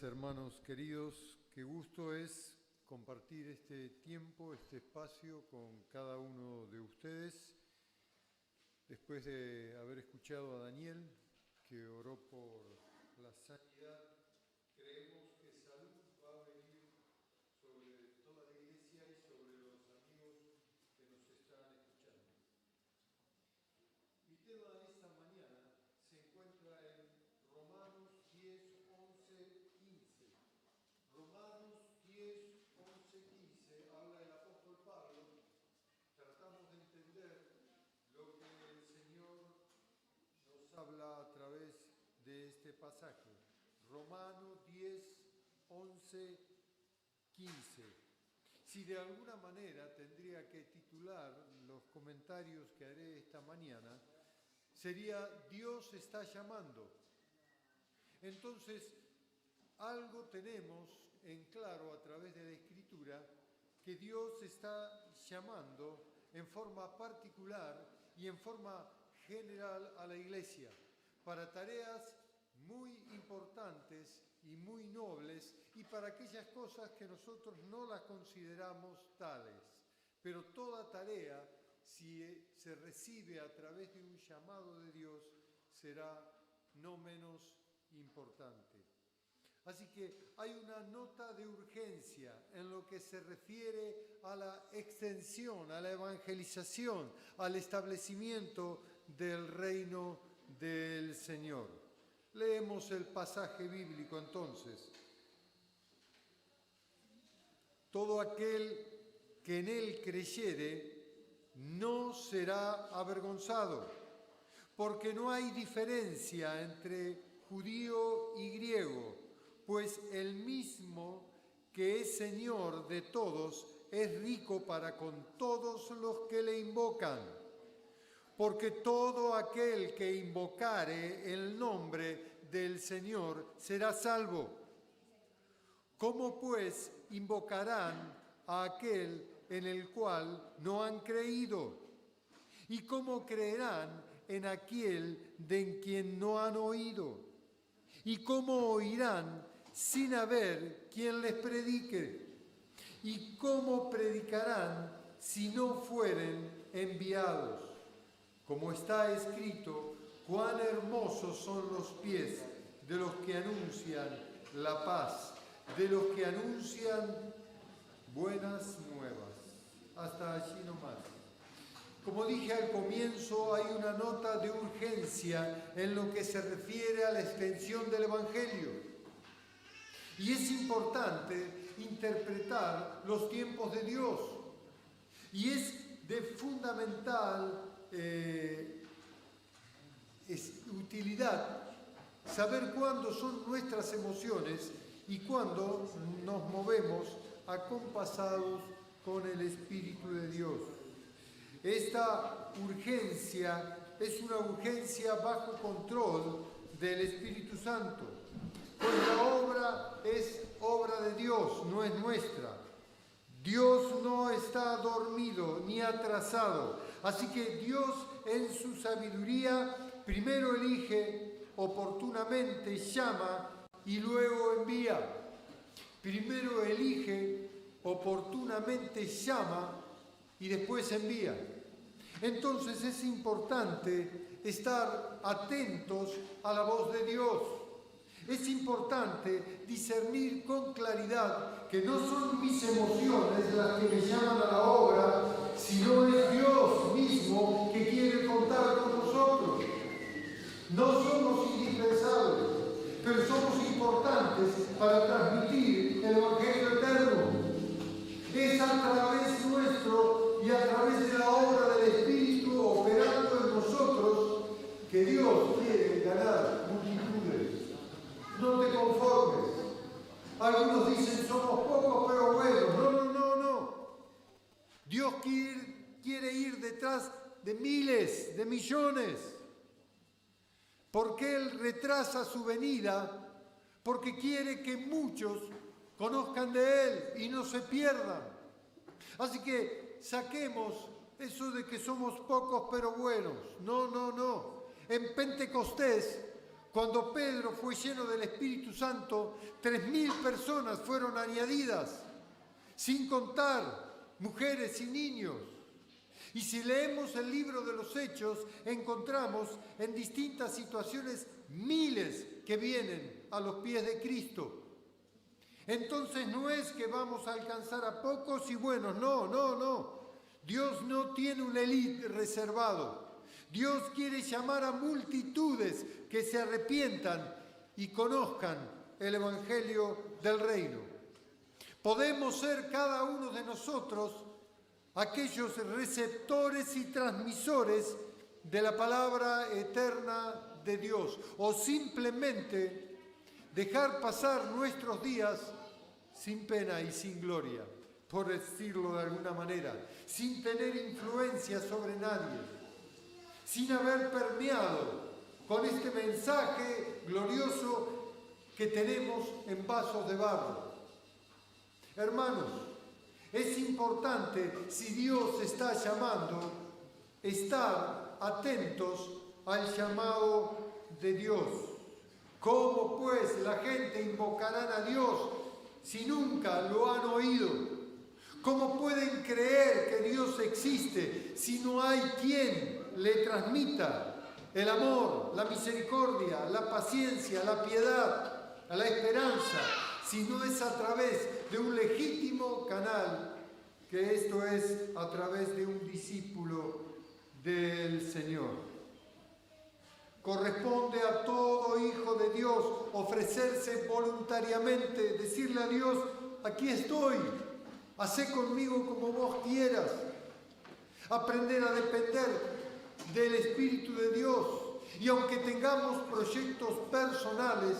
hermanos queridos, qué gusto es compartir este tiempo, este espacio con cada uno de ustedes. Después de haber escuchado a Daniel, que oró por la sanidad, creemos que salud va a venir sobre toda la iglesia y sobre los amigos que nos están escuchando. Mi tema de esta mañana se encuentra en Romanos 10, 11, 15. Romanos 10, 11, 15 habla el apóstol Pablo. Tratamos de entender lo que el Señor nos habla a través de este pasaje. Romanos 10, 11, 15. Si de alguna manera tendría que titular los comentarios que haré esta mañana, sería Dios está llamando. Entonces, algo tenemos en claro a través de la Escritura, que Dios está llamando en forma particular y en forma general a la Iglesia para tareas muy importantes y muy nobles y para aquellas cosas que nosotros no las consideramos tales. Pero toda tarea, si se recibe a través de un llamado de Dios, será no menos importante. Así que hay una nota de urgencia en lo que se refiere a la extensión, a la evangelización, al establecimiento del reino del Señor. Leemos el pasaje bíblico entonces. Todo aquel que en él creyere no será avergonzado, porque no hay diferencia entre judío y griego, pues el mismo que es Señor de todos es rico para con todos los que le invocan. Porque todo aquel que invocare el nombre del Señor será salvo. ¿Cómo pues invocarán a aquel en el cual no han creído? ¿Y cómo creerán en aquel de quien no han oído? ¿Y cómo oirán sin haber quien les predique? ¿Y cómo predicarán si no fueren enviados? Como está escrito, cuán hermosos son los pies de los que anuncian la paz, de los que anuncian buenas nuevas. Hasta allí nomás. Como dije al comienzo, hay una nota de urgencia en lo que se refiere a la extensión del Evangelio. Y es importante interpretar los tiempos de Dios. Y es de fundamental utilidad saber cuándo son nuestras emociones y cuándo nos movemos acompasados con el Espíritu de Dios. Esta urgencia es una urgencia bajo control del Espíritu Santo, pues la obra es obra de Dios, no es nuestra. Dios no está dormido ni atrasado, así que Dios en su sabiduría primero elige, oportunamente llama y luego envía. Primero elige, oportunamente llama y después envía. Entonces es importante estar atentos a la voz de Dios. Es importante discernir con claridad que no son mis emociones las que me llaman a la obra, sino es Dios mismo que quiere contar con nosotros. No somos indispensables, pero somos importantes para transmitir el Evangelio eterno. Es a través nuestro y a través de la obra del Espíritu operando en nosotros que Dios quiere ganar multitudes. No te conformes. Algunos dicen somos pocos pero buenos. No. Dios quiere ir detrás de miles, de millones. Porque Él retrasa su venida, porque quiere que muchos conozcan de Él y no se pierdan. Así que saquemos eso de que somos pocos pero buenos. No. En Pentecostés, Cuando Pedro fue lleno del Espíritu Santo, 3.000 personas fueron añadidas, sin contar mujeres y niños. Y si leemos el libro de los Hechos, encontramos en distintas situaciones miles que vienen a los pies de Cristo. Entonces no es que vamos a alcanzar a pocos y buenos, no. Dios no tiene un élite reservado. Dios quiere llamar a multitudes que se arrepientan y conozcan el Evangelio del Reino. Podemos ser cada uno de nosotros aquellos receptores y transmisores de la palabra eterna de Dios, o simplemente dejar pasar nuestros días sin pena y sin gloria, por decirlo de alguna manera, sin tener influencia sobre nadie, sin haber permeado con este mensaje glorioso que tenemos en vasos de barro. Hermanos, es importante, si Dios está llamando, estar atentos al llamado de Dios. ¿Cómo pues la gente invocarán a Dios si nunca lo han oído? ¿Cómo pueden creer que Dios existe si no hay quien le transmita el amor, la misericordia, la paciencia, la piedad, la esperanza, si no es a través de un legítimo canal, que esto es a través de un discípulo del Señor? Corresponde a todo hijo de Dios ofrecerse voluntariamente, decirle a Dios: aquí estoy, hacé conmigo como vos quieras. Aprender a depender del Espíritu de Dios. Y aunque tengamos proyectos personales,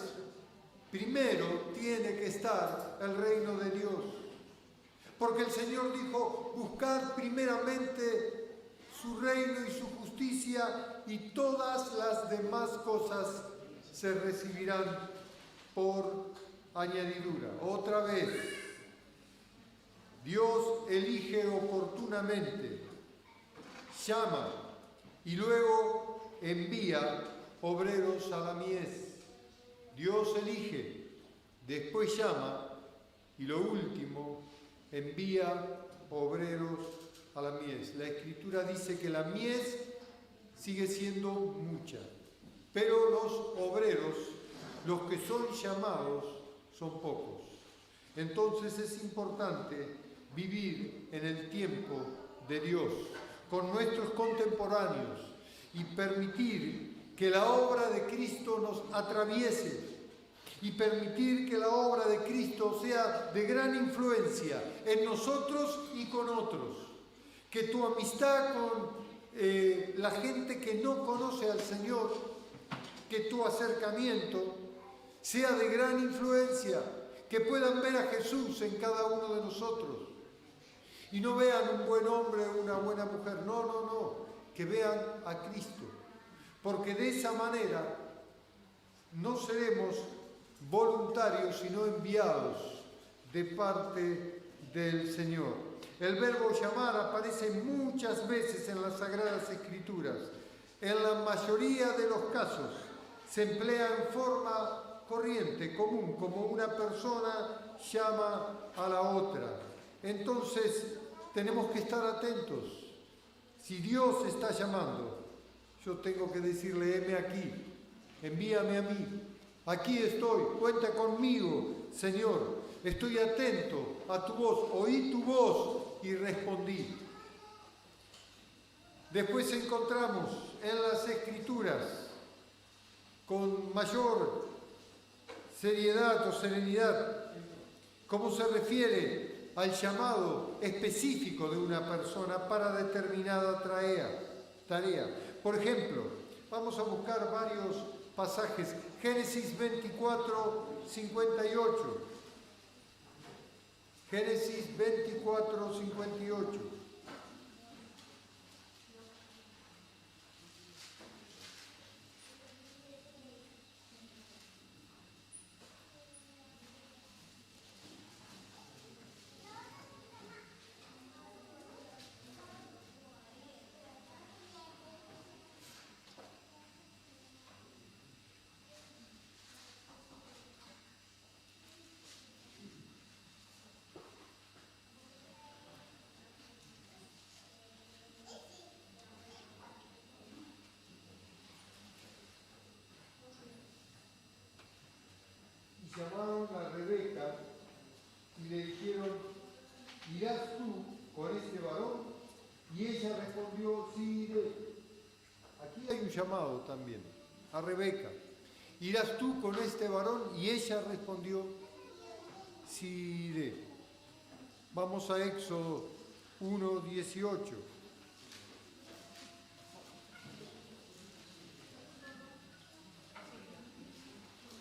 primero tiene que estar el reino de Dios. Porque el Señor dijo: buscad primeramente su reino y su justicia, y todas las demás cosas se recibirán por añadidura. Otra vez, Dios elige oportunamente, llama y luego envía obreros a la mies. Dios elige, después llama y lo último, envía obreros a la mies. La Escritura dice que la mies sigue siendo mucha, pero los obreros, los que son llamados, son pocos. Entonces es importante vivir en el tiempo de Dios, con nuestros contemporáneos, y permitir que la obra de Cristo nos atraviese, y permitir que la obra de Cristo sea de gran influencia en nosotros y con otros. Que tu amistad con la gente que no conoce al Señor, que tu acercamiento sea de gran influencia, que puedan ver a Jesús en cada uno de nosotros. Y no vean un buen hombre o una buena mujer, no, que vean a Cristo. Porque de esa manera no seremos voluntarios, sino enviados de parte del Señor. El verbo llamar aparece muchas veces en las Sagradas Escrituras. En la mayoría de los casos se emplea en forma corriente, común, como una persona llama a la otra. Entonces tenemos que estar atentos. Si Dios está llamando, yo tengo que decirle: heme aquí, envíame a mí, aquí estoy, cuenta conmigo, Señor. Estoy atento a tu voz, oí tu voz y respondí. Después encontramos en las Escrituras, con mayor seriedad o serenidad, cómo se refiere al llamado específico de una persona para determinada tarea. Por ejemplo, vamos a buscar varios pasajes. Génesis 24, 58. Génesis 24, 58. Y ella respondió, sí iré. Aquí hay un llamado también a Rebeca. ¿Irás tú con este varón? Y ella respondió, sí iré. Vamos a Éxodo 1:18.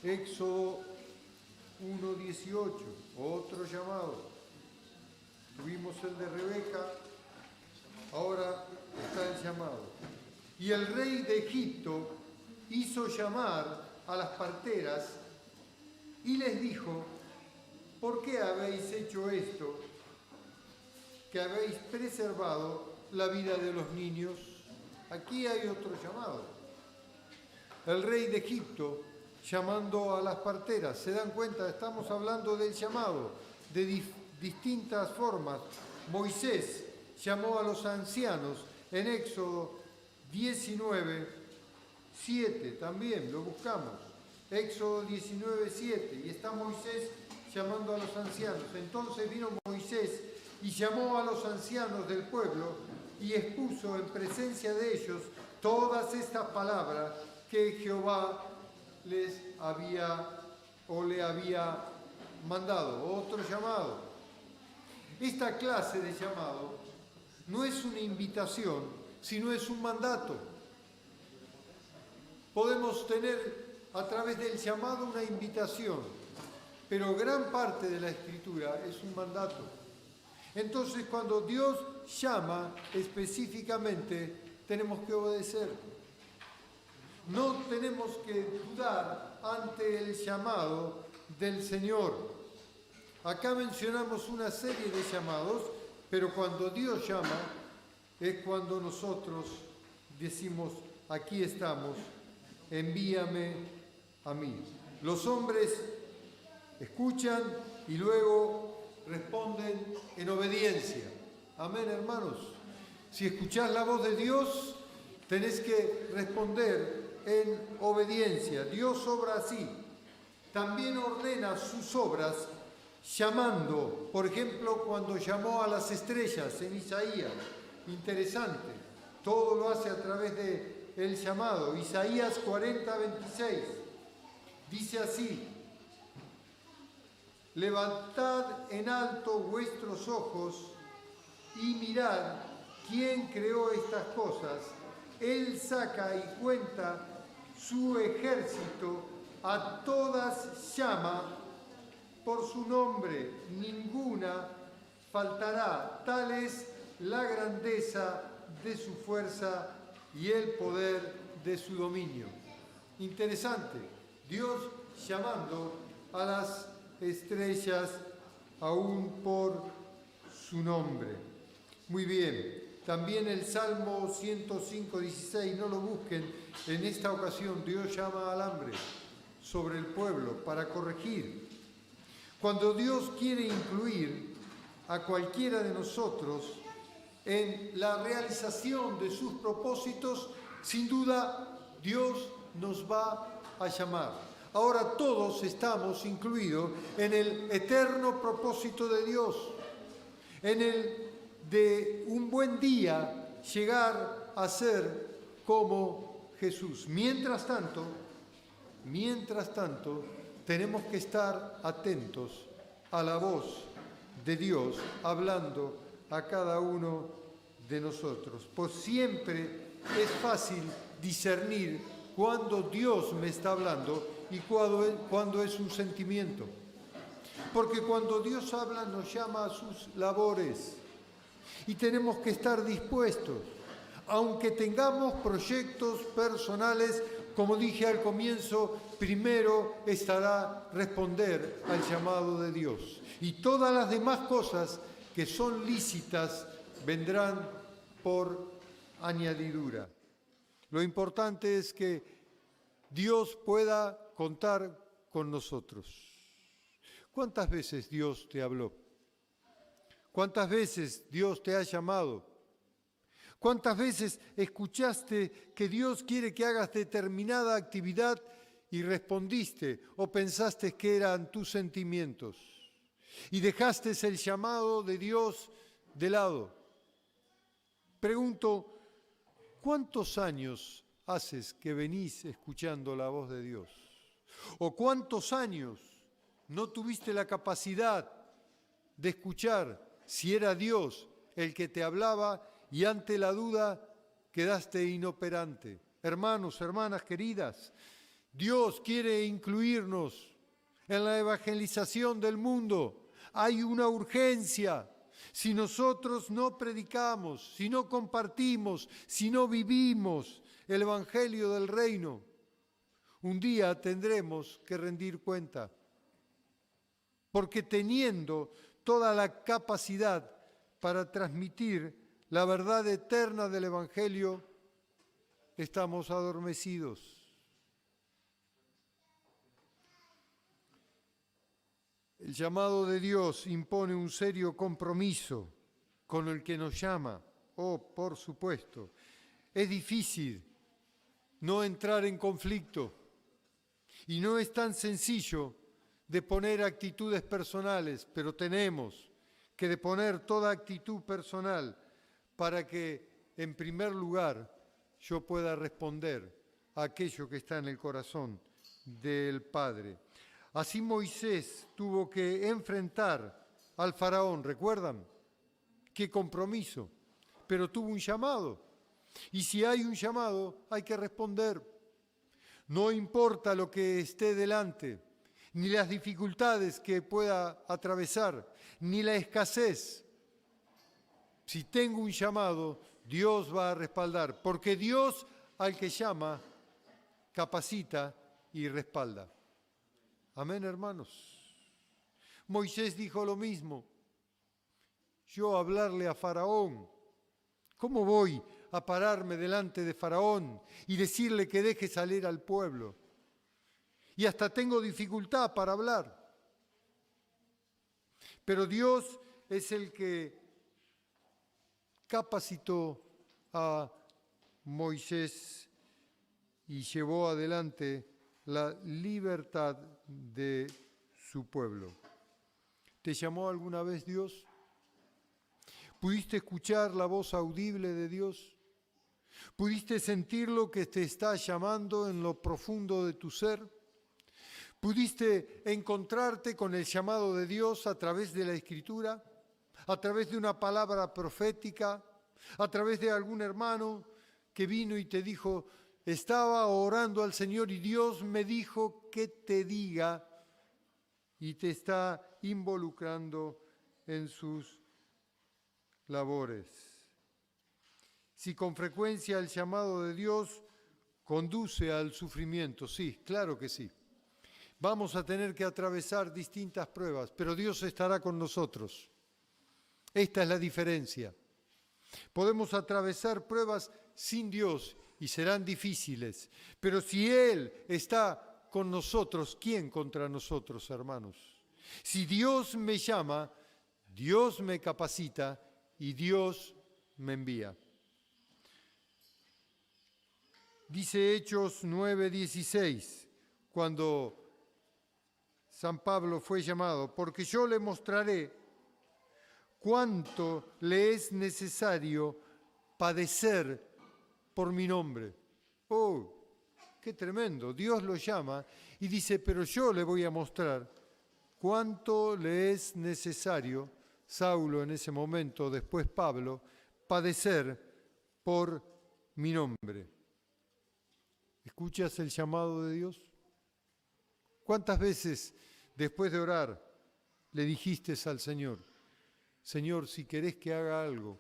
Éxodo 1:18, otro llamado. Tuvimos el de Rebeca, ahora está el llamado. Y el rey de Egipto hizo llamar a las parteras y les dijo, ¿por qué habéis hecho esto? Que habéis preservado la vida de los niños. Aquí hay otro llamado. El rey de Egipto llamando a las parteras. ¿Se dan cuenta? Estamos hablando del llamado de distintas formas. Moisés llamó a los ancianos en Éxodo 19:7, también lo buscamos. Éxodo 19:7, y está Moisés llamando a los ancianos. Entonces vino Moisés y llamó a los ancianos del pueblo y expuso en presencia de ellos todas estas palabras que Jehová les había o le había mandado. Otro llamado. Esta clase de llamado no es una invitación, sino es un mandato. Podemos tener a través del llamado una invitación, pero gran parte de la Escritura es un mandato. Entonces, cuando Dios llama específicamente, tenemos que obedecer. No tenemos que dudar ante el llamado del Señor. Acá mencionamos una serie de llamados, pero cuando Dios llama es cuando nosotros decimos, aquí estamos, envíame a mí. Los hombres escuchan y luego responden en obediencia. Amén, hermanos. Si escuchás la voz de Dios, tenés que responder en obediencia. Dios obra así. También ordena sus obras llamando. Por ejemplo, cuando llamó a las estrellas en Isaías. Interesante. Todo lo hace a través del llamado. Isaías 40:26. Dice así: levantad en alto vuestros ojos y mirad quién creó estas cosas. Él saca y cuenta su ejército, a todas llama por su nombre, ninguna faltará. Tal es la grandeza de su fuerza y el poder de su dominio. Interesante, Dios llamando a las estrellas aún por su nombre. Muy bien. También el Salmo 105:16, no lo busquen, en esta ocasión Dios llama al hambre sobre el pueblo para corregir. Cuando Dios quiere incluir a cualquiera de nosotros en la realización de sus propósitos, sin duda Dios nos va a llamar. Ahora todos estamos incluidos en el eterno propósito de Dios, en el de un buen día llegar a ser como Jesús. Mientras tanto, tenemos que estar atentos a la voz de Dios hablando a cada uno de nosotros. Pues siempre es fácil discernir cuando Dios me está hablando y cuando es un sentimiento. Porque cuando Dios habla nos llama a sus labores. Y tenemos que estar dispuestos, aunque tengamos proyectos personales, como dije al comienzo, primero estará responder al llamado de Dios. Y todas las demás cosas que son lícitas vendrán por añadidura. Lo importante es que Dios pueda contar con nosotros. ¿Cuántas veces Dios te habló? ¿Cuántas veces Dios te ha llamado? ¿Cuántas veces escuchaste que Dios quiere que hagas determinada actividad y respondiste o pensaste que eran tus sentimientos y dejaste el llamado de Dios de lado? Pregunto, ¿cuántos años haces que venís escuchando la voz de Dios? ¿O cuántos años no tuviste la capacidad de escuchar si era Dios el que te hablaba y ante la duda quedaste inoperante? Hermanos, hermanas queridas, Dios quiere incluirnos en la evangelización del mundo. Hay una urgencia. Si nosotros no predicamos, si no compartimos, si no vivimos el evangelio del reino, un día tendremos que rendir cuenta. Porque teniendo toda la capacidad para transmitir la verdad eterna del evangelio, estamos adormecidos. El llamado de Dios impone un serio compromiso con el que nos llama. Oh, por supuesto, es difícil no entrar en conflicto y no es tan sencillo de poner actitudes personales, pero tenemos que deponer toda actitud personal para que, en primer lugar, yo pueda responder a aquello que está en el corazón del Padre. Así Moisés tuvo que enfrentar al faraón, ¿recuerdan? Qué compromiso, pero tuvo un llamado. Y si hay un llamado, hay que responder. No importa lo que esté delante, ni las dificultades que pueda atravesar, ni la escasez. Si tengo un llamado, Dios va a respaldar, porque Dios al que llama, capacita y respalda. Amén, hermanos. Moisés dijo lo mismo. Yo hablarle a Faraón, ¿cómo voy a pararme delante de Faraón y decirle que deje salir al pueblo? Y hasta tengo dificultad para hablar. Pero Dios es el que capacitó a Moisés y llevó adelante la libertad de su pueblo. ¿Te llamó alguna vez Dios? ¿Pudiste escuchar la voz audible de Dios? ¿Pudiste sentir lo que te está llamando en lo profundo de tu ser? ¿Pudiste encontrarte con el llamado de Dios a través de la Escritura? ¿A través de una palabra profética? ¿A través de algún hermano que vino y te dijo: estaba orando al Señor y Dios me dijo que te diga, y te está involucrando en sus labores? Si con frecuencia el llamado de Dios conduce al sufrimiento, sí, claro que sí. Vamos a tener que atravesar distintas pruebas, pero Dios estará con nosotros. Esta es la diferencia. Podemos atravesar pruebas sin Dios y serán difíciles, pero si Él está con nosotros, ¿quién contra nosotros, hermanos? Si Dios me llama, Dios me capacita y Dios me envía. Dice Hechos 9:16, cuando San Pablo fue llamado: porque yo le mostraré cuánto le es necesario padecer por mi nombre. ¡Oh, qué tremendo! Dios lo llama y dice: pero yo le voy a mostrar cuánto le es necesario, Saulo en ese momento, después Pablo, padecer por mi nombre. ¿Escuchas el llamado de Dios? ¿Cuántas veces después de orar le dijiste al Señor: Señor, si querés que haga algo,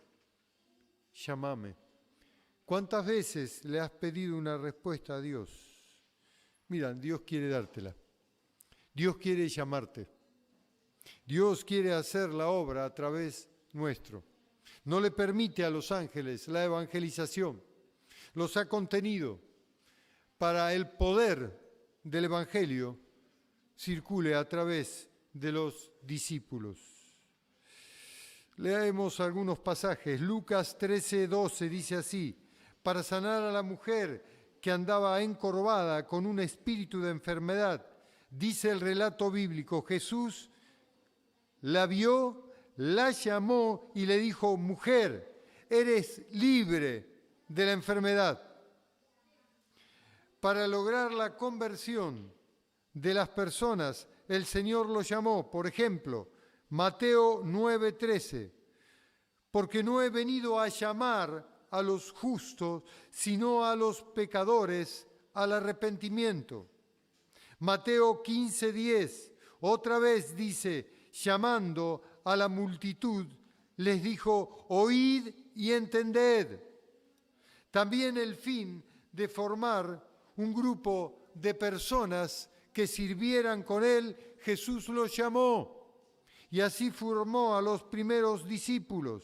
llámame? ¿Cuántas veces le has pedido una respuesta a Dios? Mira, Dios quiere dártela. Dios quiere llamarte. Dios quiere hacer la obra a través nuestro. No le permite a los ángeles la evangelización. Los ha contenido para el poder del evangelio circule a través de los discípulos. Leemos algunos pasajes. Lucas 13:12 dice así: para sanar a la mujer que andaba encorvada con un espíritu de enfermedad. Dice el relato bíblico: Jesús la vio, la llamó y le dijo: mujer, eres libre de la enfermedad. Para lograr la conversión de las personas, el Señor lo llamó, por ejemplo, Mateo 9:13, porque no he venido a llamar a los justos, sino a los pecadores al arrepentimiento. Mateo 15:10, otra vez dice, llamando a la multitud, les dijo, oíd y entended. También el fin de formar un grupo de personas que sirvieran con él, Jesús los llamó. Y así formó a los primeros discípulos.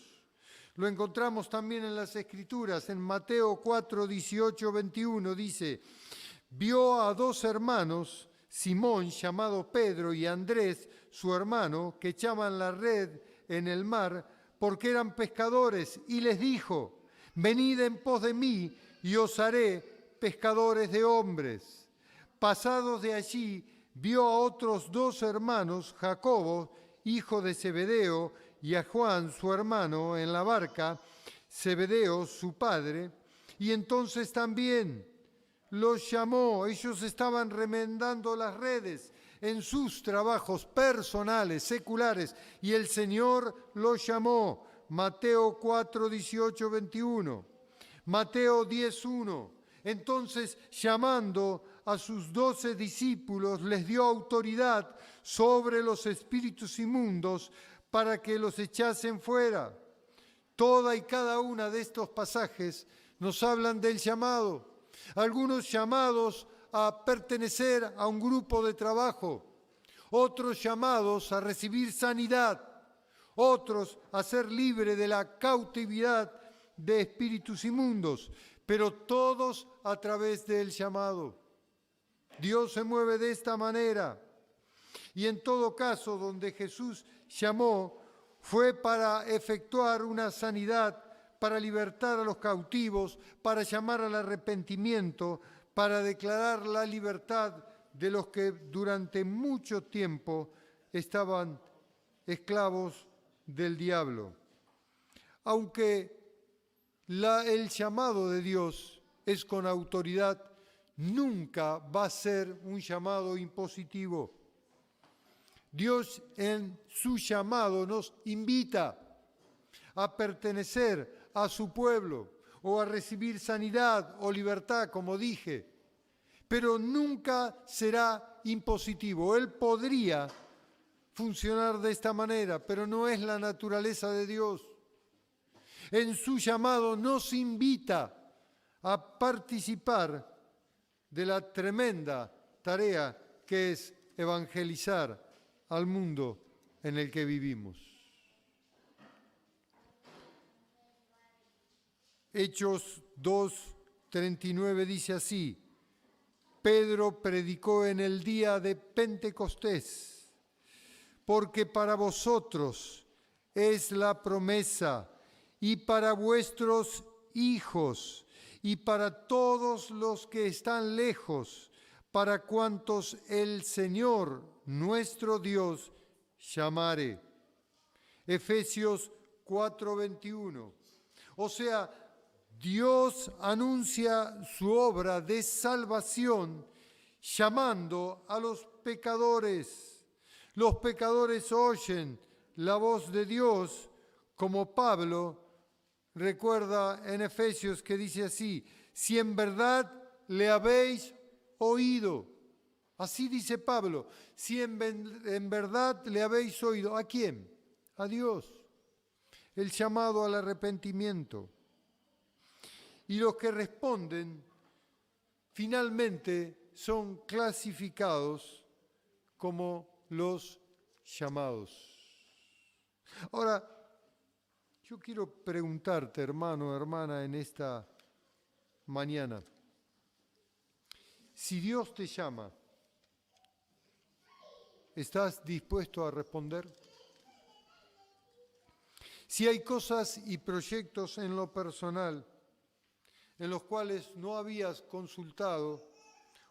Lo encontramos también en las Escrituras, en Mateo 4, 18, 21, dice, vio a dos hermanos, Simón, llamado Pedro, y Andrés, su hermano, que echaban la red en el mar, porque eran pescadores, y les dijo, venid en pos de mí, y os haré pescadores de hombres. Pasados de allí, vio a otros dos hermanos, Jacobo, hijo de Zebedeo, y a Juan, su hermano, en la barca, Zebedeo, su padre, y entonces también los llamó. Ellos estaban remendando las redes en sus trabajos personales, seculares, y el Señor los llamó. Mateo 4, 18, 21. Mateo 10, 1. Entonces, llamando a sus 12 discípulos, les dio autoridad sobre los espíritus inmundos para que los echasen fuera. Toda y cada una de estos pasajes nos hablan del llamado. Algunos llamados a pertenecer a un grupo de trabajo, otros llamados a recibir sanidad, otros a ser libres de la cautividad de espíritus inmundos, pero todos a través del llamado. Dios se mueve de esta manera. Y en todo caso, donde Jesús llamó, fue para efectuar una sanidad, para libertar a los cautivos, para llamar al arrepentimiento, para declarar la libertad de los que durante mucho tiempo estaban esclavos del diablo. Aunque el llamado de Dios es con autoridad, nunca va a ser un llamado impositivo. Dios en su llamado nos invita a pertenecer a su pueblo o a recibir sanidad o libertad, como dije, pero nunca será impositivo. Él podría funcionar de esta manera, pero no es la naturaleza de Dios. En su llamado nos invita a participar de la tremenda tarea que es evangelizar al mundo en el que vivimos. Hechos 2:39 dice así, Pedro predicó en el día de Pentecostés, porque para vosotros es la promesa y para vuestros hijos y para todos los que están lejos, para cuantos el Señor nuestro Dios llamare. Efesios 4:21. O sea, Dios anuncia su obra de salvación llamando a los pecadores. Los pecadores oyen la voz de Dios, como Pablo recuerda en Efesios que dice así, si en verdad le habéis oído. Así dice Pablo, si en verdad le habéis oído. ¿A quién? A Dios. El llamado al arrepentimiento. Y los que responden finalmente son clasificados como los llamados. Ahora, yo quiero preguntarte, hermano, hermana, en esta mañana, si Dios te llama, ¿estás dispuesto a responder? Si hay cosas y proyectos en lo personal en los cuales no habías consultado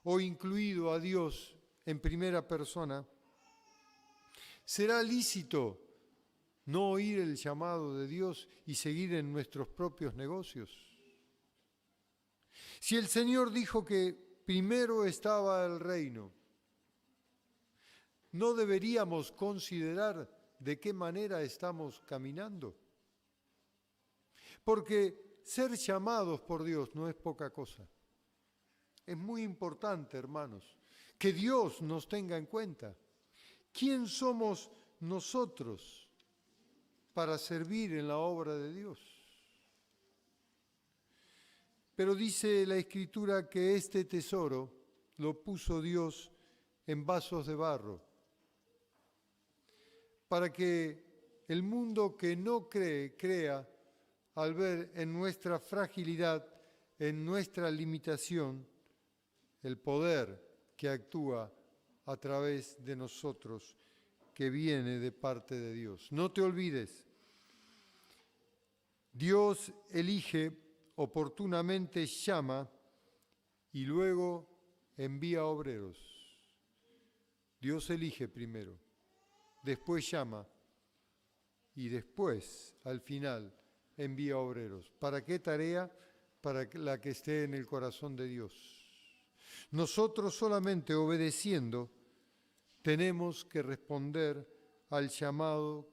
o incluido a Dios en primera persona, será lícito ¿No oír el llamado de Dios y seguir en nuestros propios negocios? Si el Señor dijo que primero estaba el reino, ¿no deberíamos considerar de qué manera estamos caminando? Porque ser llamados por Dios no es poca cosa. Es muy importante, hermanos, que Dios nos tenga en cuenta. ¿Quién somos nosotros para servir en la obra de Dios? Pero dice la Escritura que este tesoro lo puso Dios en vasos de barro, para que el mundo que no cree, crea al ver en nuestra fragilidad, en nuestra limitación, el poder que actúa a través de nosotros, que viene de parte de Dios. No te olvides, Dios elige, oportunamente llama y luego envía obreros. Dios elige primero, después llama y después, al final, envía obreros. ¿Para qué tarea? Para la que esté en el corazón de Dios. Nosotros solamente obedeciendo tenemos que responder al llamado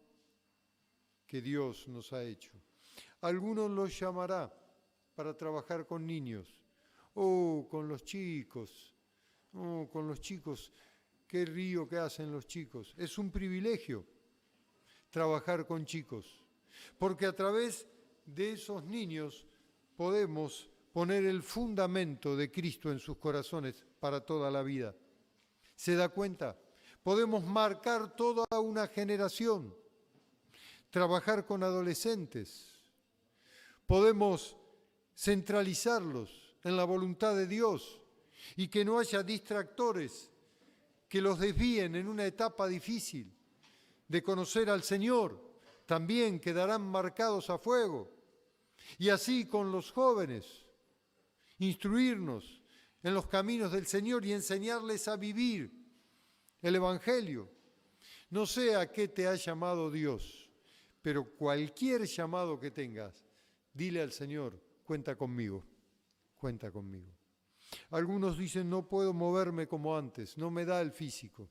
que Dios nos ha hecho. Algunos los llamará para trabajar con niños, con los chicos, qué río que hacen los chicos. Es un privilegio trabajar con chicos, porque a través de esos niños podemos poner el fundamento de Cristo en sus corazones para toda la vida. ¿Se da cuenta? Podemos marcar toda una generación, trabajar con adolescentes, podemos centralizarlos en la voluntad de Dios y que no haya distractores que los desvíen en una etapa difícil de conocer al Señor. También quedarán marcados a fuego. Y así con los jóvenes, instruirnos en los caminos del Señor y enseñarles a vivir el Evangelio. No sé a qué te ha llamado Dios, pero cualquier llamado que tengas, dile al Señor, cuenta conmigo, cuenta conmigo. Algunos dicen, no puedo moverme como antes, no me da el físico.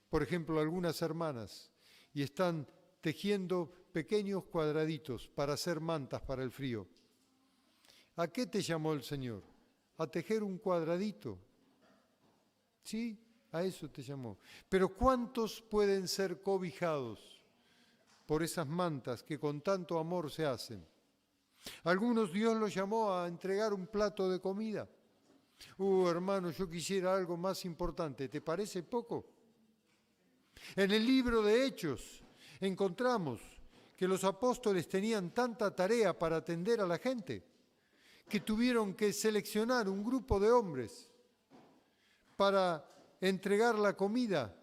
Por ejemplo, algunas hermanas, y están tejiendo pequeños cuadraditos para hacer mantas para el frío. ¿A qué te llamó el Señor? ¿A tejer un cuadradito? Sí, a eso te llamó. Pero ¿cuántos pueden ser cobijados por esas mantas que con tanto amor se hacen? Algunos Dios los llamó a entregar un plato de comida. Hermano, yo quisiera algo más importante. ¿Te parece poco? En el libro de Hechos encontramos que los apóstoles tenían tanta tarea para atender a la gente que tuvieron que seleccionar un grupo de hombres para entregar la comida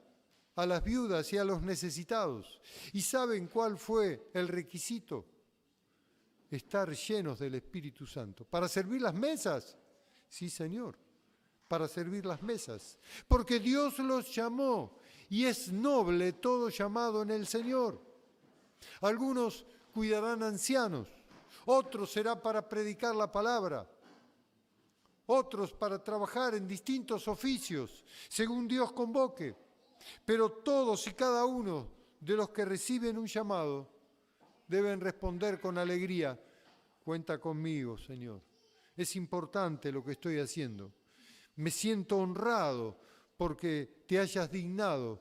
a las viudas y a los necesitados. ¿Y saben cuál fue el requisito? Estar llenos del Espíritu Santo. ¿Para servir las mesas? Sí, Señor, para servir las mesas. Porque Dios los llamó y es noble todo llamado en el Señor. Algunos cuidarán ancianos, otros será para predicar la palabra, otros para trabajar en distintos oficios, según Dios convoque. Pero todos y cada uno de los que reciben un llamado deben responder con alegría, cuenta conmigo, Señor. Es importante lo que estoy haciendo. Me siento honrado porque te hayas dignado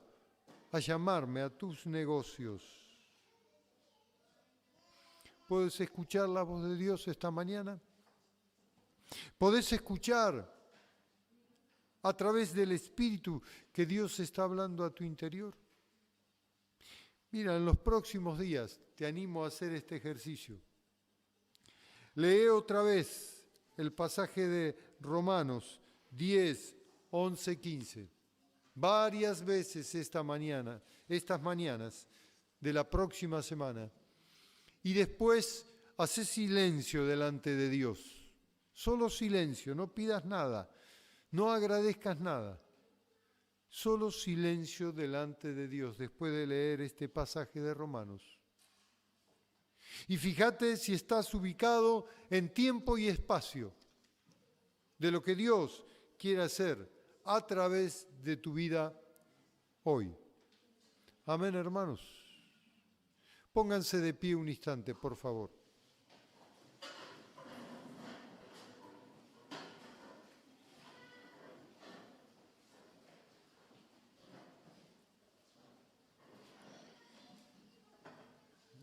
a llamarme a tus negocios. ¿Puedes escuchar la voz de Dios esta mañana? ¿Podés escuchar a través del Espíritu que Dios está hablando a tu interior? Mira, en los próximos días te animo a hacer este ejercicio. Lee otra vez el pasaje de Romanos 10, 11, 15. Varias veces estas mañanas de la próxima semana. Y después hace silencio delante de Dios. Solo silencio, no pidas nada, no agradezcas nada. Solo silencio delante de Dios después de leer este pasaje de Romanos. Y fíjate si estás ubicado en tiempo y espacio de lo que Dios quiere hacer a través de tu vida hoy. Amén, hermanos. Pónganse de pie un instante, por favor.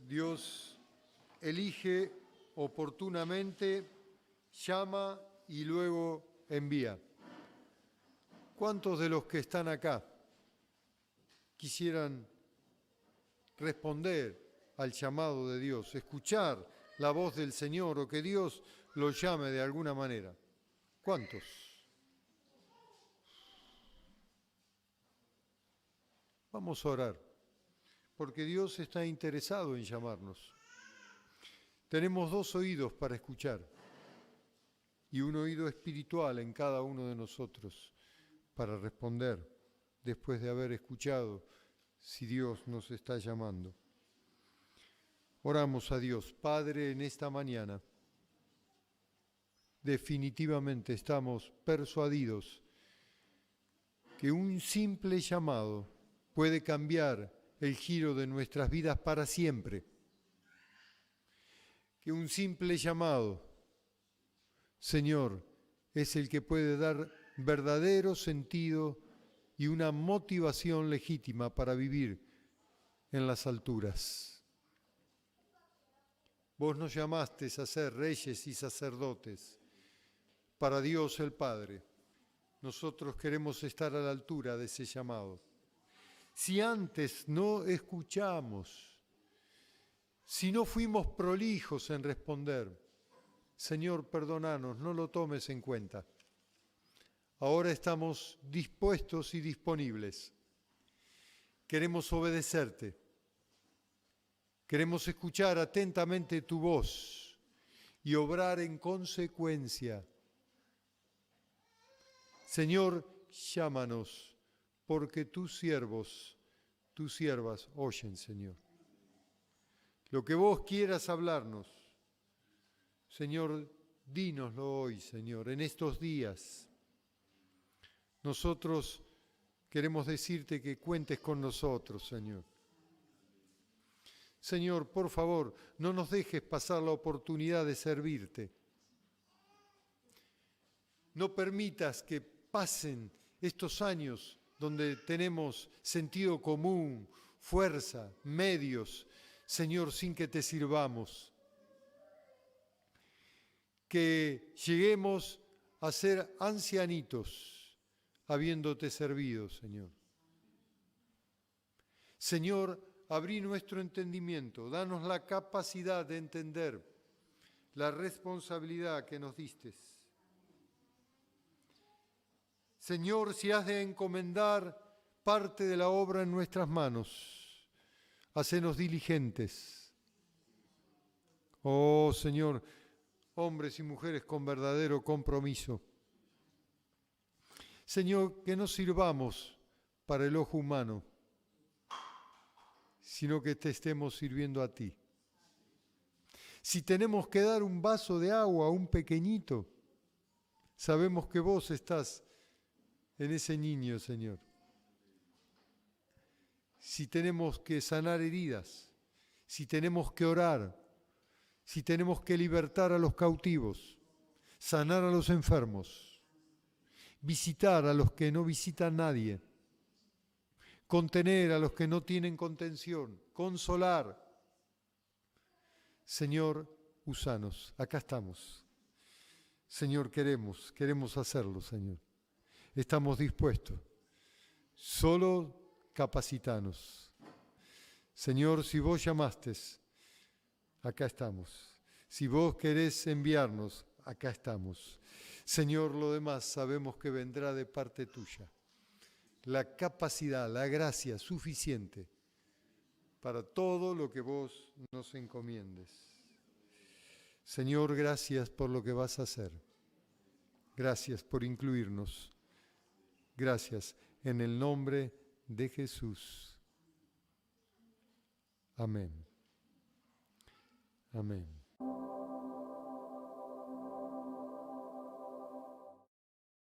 Dios elige oportunamente, llama y luego envía. ¿Cuántos de los que están acá quisieran responder al llamado de Dios, escuchar la voz del Señor o que Dios los llame de alguna manera? ¿Cuántos? Vamos a orar, porque Dios está interesado en llamarnos. Tenemos 2 oídos para escuchar y un oído espiritual en cada uno de nosotros para responder después de haber escuchado si Dios nos está llamando. Oramos a Dios. Padre, en esta mañana definitivamente estamos persuadidos que un simple llamado puede cambiar el giro de nuestras vidas para siempre. Que un simple llamado, Señor, es el que puede dar verdadero sentido y una motivación legítima para vivir en las alturas. Vos nos llamaste a ser reyes y sacerdotes para Dios el Padre. Nosotros queremos estar a la altura de ese llamado. Si antes no escuchamos, si no fuimos prolijos en responder, Señor, perdónanos, no lo tomes en cuenta. Ahora estamos dispuestos y disponibles. Queremos obedecerte. Queremos escuchar atentamente tu voz y obrar en consecuencia. Señor, llámanos, porque tus siervos, tus siervas oyen, Señor. Lo que vos quieras hablarnos, Señor, dínoslo hoy, Señor, en estos días. Nosotros queremos decirte que cuentes con nosotros, Señor. Señor, por favor, no nos dejes pasar la oportunidad de servirte. No permitas que pasen estos años donde tenemos sentido común, fuerza, medios, Señor, sin que te sirvamos. Que lleguemos a ser ancianitos habiéndote servido, Señor. Señor, abrí nuestro entendimiento, danos la capacidad de entender la responsabilidad que nos diste. Señor, si has de encomendar parte de la obra en nuestras manos, hacenos diligentes. Oh, Señor, hombres y mujeres con verdadero compromiso. Señor, que no sirvamos para el ojo humano, sino que te estemos sirviendo a ti. Si tenemos que dar un vaso de agua a un pequeñito, sabemos que vos estás en ese niño, Señor. Si tenemos que sanar heridas, si tenemos que orar, si tenemos que libertar a los cautivos, sanar a los enfermos, visitar a los que no visitan nadie, contener a los que no tienen contención, consolar. Señor, úsanos, acá estamos. Señor, queremos hacerlo, Señor. Estamos dispuestos. Solo capacitanos. Señor, si vos llamaste, acá estamos. Si vos querés enviarnos, acá estamos. Señor, lo demás sabemos que vendrá de parte tuya. La capacidad, la gracia suficiente para todo lo que vos nos encomiendes. Señor, gracias por lo que vas a hacer. Gracias por incluirnos. Gracias en el nombre de Jesús. Amén. Amén.